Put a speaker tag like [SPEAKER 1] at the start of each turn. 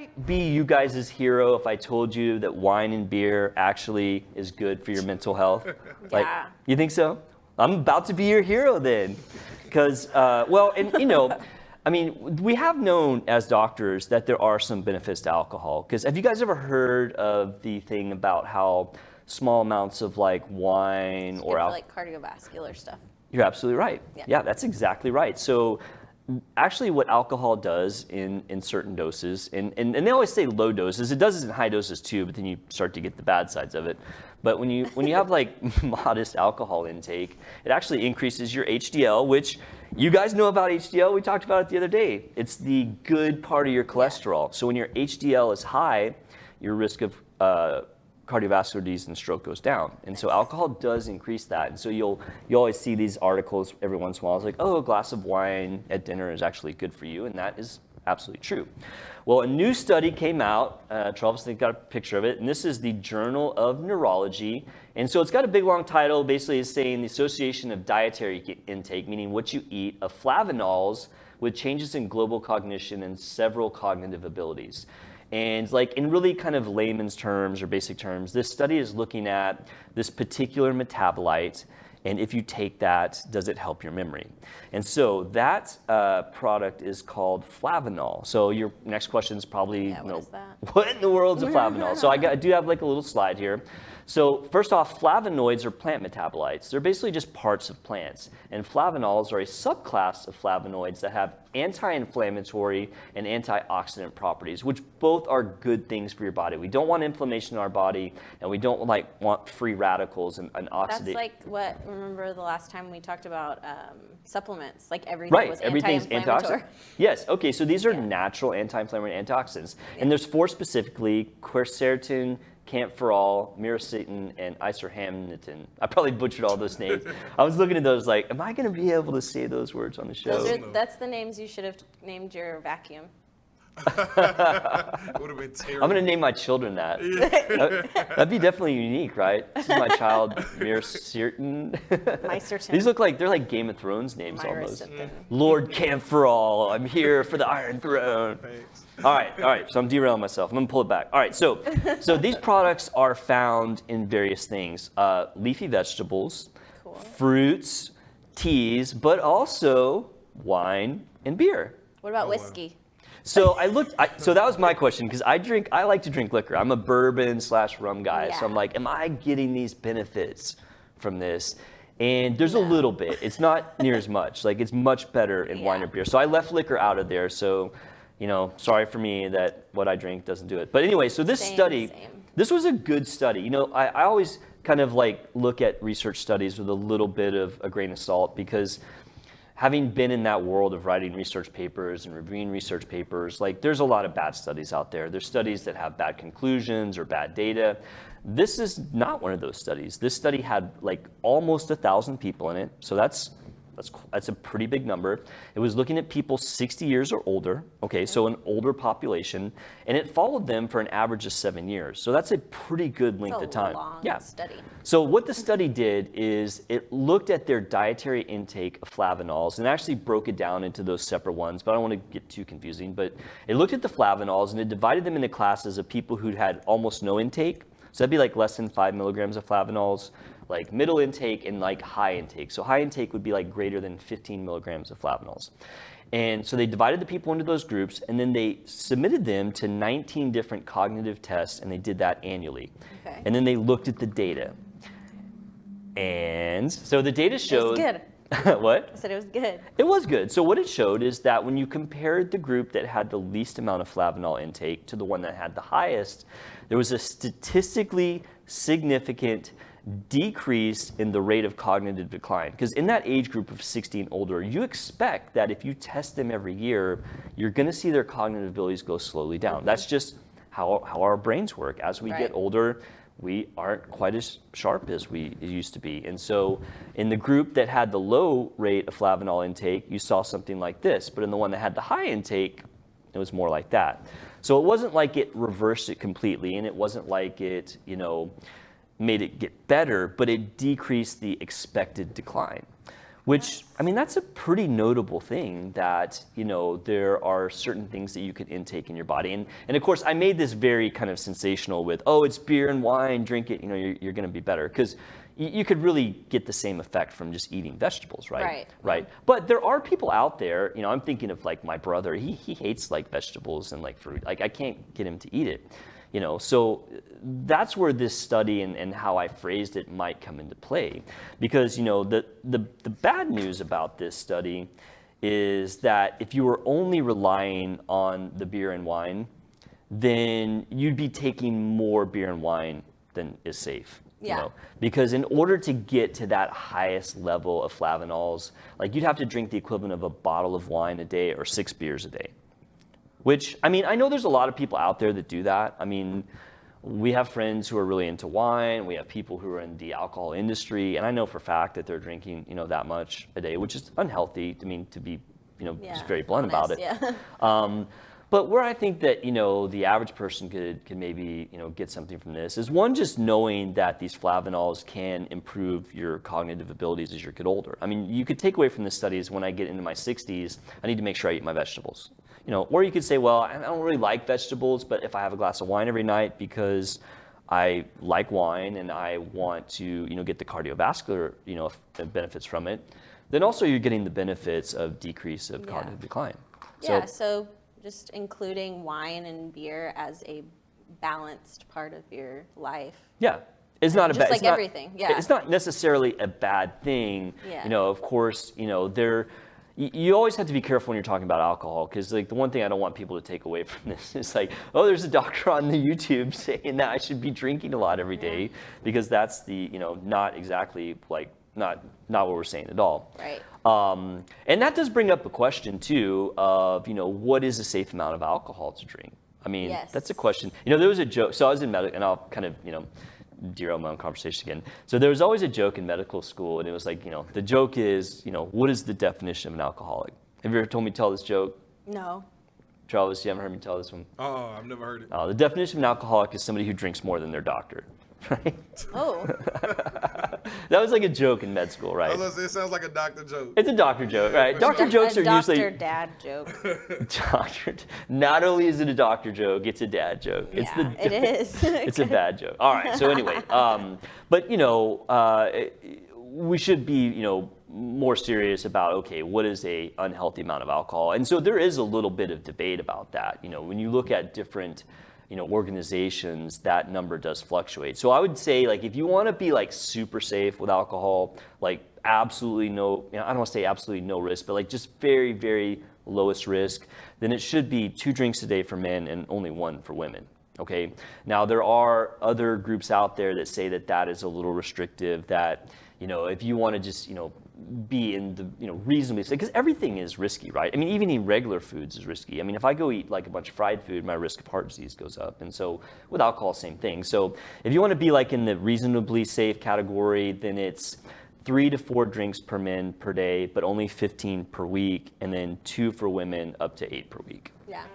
[SPEAKER 1] I be you guys' hero if I told you that wine and beer actually is good for your mental health? Like,
[SPEAKER 2] Yeah.
[SPEAKER 1] you think so? I'm about to be your hero then. Because, well, and you know, I mean, we have known as doctors that there are some benefits to alcohol. Because have you guys ever heard of the thing about how small amounts of like wine or alcohol?
[SPEAKER 2] Like cardiovascular stuff.
[SPEAKER 1] You're absolutely right. Yeah, that's exactly right. So actually what alcohol does in certain doses, and they always say low doses, it does it in high doses too, but then you start to get the bad sides of it. But when you have like modest alcohol intake, it actually increases your HDL, which you guys know about HDL. We talked about it the other day. It's the good part of your cholesterol. So when your HDL is high, your risk of cardiovascular disease and stroke goes down. And so alcohol does increase that. And so you always see these articles every once in a while. It's like, oh, a glass of wine at dinner is actually good for you. And that is absolutely true. Well, a new study came out. Travis, they've got a picture of it. And this is the Journal of Neurology. And so it's got a big long title. Basically it's saying the association of dietary intake, meaning what you eat, of flavanols with changes in global cognition and several cognitive abilities. And like in really kind of layman's terms or basic terms, this study is looking at this particular metabolite, and if you take that, does it help your memory? And so that product is called flavanol. So your next question is probably,
[SPEAKER 2] what is that?
[SPEAKER 1] What in the world is a flavanol? So I do have like a little slide here. So first off, flavonoids are plant metabolites. They're basically just parts of plants. And flavanols are a subclass of flavonoids that have anti-inflammatory and antioxidant properties, which both are good things for your body. We don't want inflammation in our body, and we don't want free radicals and oxidate.
[SPEAKER 2] That's like what, remember the last time we talked about supplements, like everything was anti-inflammatory.
[SPEAKER 1] Antioxidant. Yes, okay, so these are natural anti-inflammatory antioxidants. And there's 4 specifically: quercetin, camphorol, miracetin, and isohamnitin. I probably butchered all those names. I was looking at those like, am I going to be able to say those words on the show?
[SPEAKER 2] That's the names you should have named your vacuum.
[SPEAKER 3] Would have been terrible.
[SPEAKER 1] I'm going to name my children that. That'd be definitely unique, right? This is my child, miracetin. These look like, they're like Game of Thrones names almost. Lord Camphorol, I'm here for the Iron Throne.
[SPEAKER 3] Thanks.
[SPEAKER 1] All right, so I'm derailing myself. I'm gonna pull it back. All right, so these products are found in various things: leafy vegetables, fruits, teas, but also wine and beer.
[SPEAKER 2] What about whiskey?
[SPEAKER 1] So so that was my question, because I like to drink liquor. I'm a bourbon/rum guy, so I'm like, am I getting these benefits from this? And there's a little bit. It's not near as much. Like, it's much better in wine or beer. So I left liquor out of there. So, you know, sorry for me that what I drink doesn't do it. But anyway, so this study, this was a good study. You know, I always kind of like look at research studies with a little bit of a grain of salt, because having been in that world of writing research papers and reviewing research papers, like, there's a lot of bad studies out there. There's studies that have bad conclusions or bad data. This is not one of those studies. This study had like almost 1,000 people in it. So that's a pretty big number. It was looking at people 60 years or older, okay, so an older population, and it followed them for an average of 7 years. So that's a pretty good length of time.
[SPEAKER 2] Long study.
[SPEAKER 1] So what the study did is it looked at their dietary intake of flavanols and actually broke it down into those separate ones, but I don't want to get too confusing. But it looked at the flavanols and it divided them into classes of people who'd had almost no intake. So that'd be like less than 5 milligrams of flavanols, like middle intake, and like high intake. So high intake would be like greater than 15 milligrams of flavanols. And so they divided the people into those groups, and then they submitted them to 19 different cognitive tests, and they did that annually. Okay. And then they looked at the data. And so the data showed...
[SPEAKER 2] It was good.
[SPEAKER 1] What?
[SPEAKER 2] I said it was good.
[SPEAKER 1] It was good. So what it showed is that when you compared the group that had the least amount of flavanol intake to the one that had the highest, there was a statistically significant decrease in the rate of cognitive decline. Because in that age group of 60 and older, you expect that if you test them every year, you're going to see their cognitive abilities go slowly down. That's just how our brains work. As we get older, we aren't quite as sharp as we used to be. And so in the group that had the low rate of flavanol intake, you saw something like this. But in the one that had the high intake, it was more like that. So it wasn't like it reversed it completely, and it wasn't like it, you know, made it get better, but it decreased the expected decline. Which, I mean, that's a pretty notable thing that, you know, there are certain things that you can intake in your body. And of course, I made this very kind of sensational with, oh, it's beer and wine, drink it, you know, you're going to be better. Because you could really get the same effect from just eating vegetables, right? Right. But there are people out there, you know, I'm thinking of like my brother, he hates like vegetables and like fruit. Like I can't get him to eat it. You know, so that's where this study and how I phrased it might come into play. Because, you know, the bad news about this study is that if you were only relying on the beer and wine, then you'd be taking more beer and wine than is safe.
[SPEAKER 2] Yeah.
[SPEAKER 1] You know? Because in order to get to that highest level of flavanols, like you'd have to drink the equivalent of a bottle of wine a day or 6 beers a day. Which, I mean, I know there's a lot of people out there that do that. I mean, we have friends who are really into wine. We have people who are in the alcohol industry. And I know for a fact that they're drinking, you know, that much a day, which is unhealthy, I mean, to be, you know, just very blunt about it.
[SPEAKER 2] Yeah.
[SPEAKER 1] But where I think that, you know, the average person could maybe, you know, get something from this is one, just knowing that these flavanols can improve your cognitive abilities as you get older. I mean, you could take away from this study is when I get into my 60s, I need to make sure I eat my vegetables. You know, or you could say, well, I don't really like vegetables, but if I have a glass of wine every night because I like wine and I want to, you know, get the cardiovascular, you know, benefits from it, then also you're getting the benefits of decrease of cognitive decline.
[SPEAKER 2] Yeah, so just including wine and beer as a balanced part of your life.
[SPEAKER 1] Yeah. It's not a bad,
[SPEAKER 2] just like
[SPEAKER 1] it's not,
[SPEAKER 2] everything. Yeah.
[SPEAKER 1] It's not necessarily a bad thing.
[SPEAKER 2] Yeah.
[SPEAKER 1] You know, of course, you know, you always have to be careful when you're talking about alcohol, because like the one thing I don't want people to take away from this is like, oh, there's a doctor on the YouTube saying that I should be drinking a lot every day, because that's the, you know, not exactly like not what we're saying at all.
[SPEAKER 2] Right.
[SPEAKER 1] And that does bring up a question too of, you know, what is a safe amount of alcohol to drink? I mean, that's a question. You know, there was a joke. So I was in medical, and I'll kind of, you know, derail my own conversation again. So there was always a joke in medical school, and it was like, you know, the joke is, you know, what is the definition of an alcoholic? Have you ever told me to tell this joke?
[SPEAKER 2] No.
[SPEAKER 1] Travis, you haven't heard me tell this one?
[SPEAKER 3] Oh, I've never heard it.
[SPEAKER 1] The definition of an alcoholic is somebody who drinks more than their doctor. Right?
[SPEAKER 2] Oh.
[SPEAKER 1] That was like a joke in med school, right?
[SPEAKER 3] It sounds like a doctor joke.
[SPEAKER 1] It's a doctor joke, right? Doctor jokes are usually
[SPEAKER 2] Doctor dad joke.
[SPEAKER 1] doctor. Not only is it a doctor joke, it's a dad joke. It's
[SPEAKER 2] it is.
[SPEAKER 1] It's a bad joke. All right. So anyway, but you know, we should be, you know, more serious about, okay, what is a unhealthy amount of alcohol? And so there is a little bit of debate about that. You know, when you look at different, you know, organizations, that number does fluctuate. So I would say, like, if you want to be like super safe with alcohol, like absolutely no, you know, I don't want to say absolutely no risk, but like just very, very lowest risk, then it should be 2 drinks a day for men and only 1 for women. Okay. Now there are other groups out there that say that that is a little restrictive, that, you know, if you want to just, you know, be in the, you know, reasonably safe, because everything is risky, right? I mean, even eating regular foods is risky. I mean, if I go eat like a bunch of fried food, my risk of heart disease goes up. And so with alcohol, same thing. So if you want to be like in the reasonably safe category, then it's 3 to 4 drinks per men per day, but only 15 per week, and then 2 for women, up to 8 per week.
[SPEAKER 2] Yeah.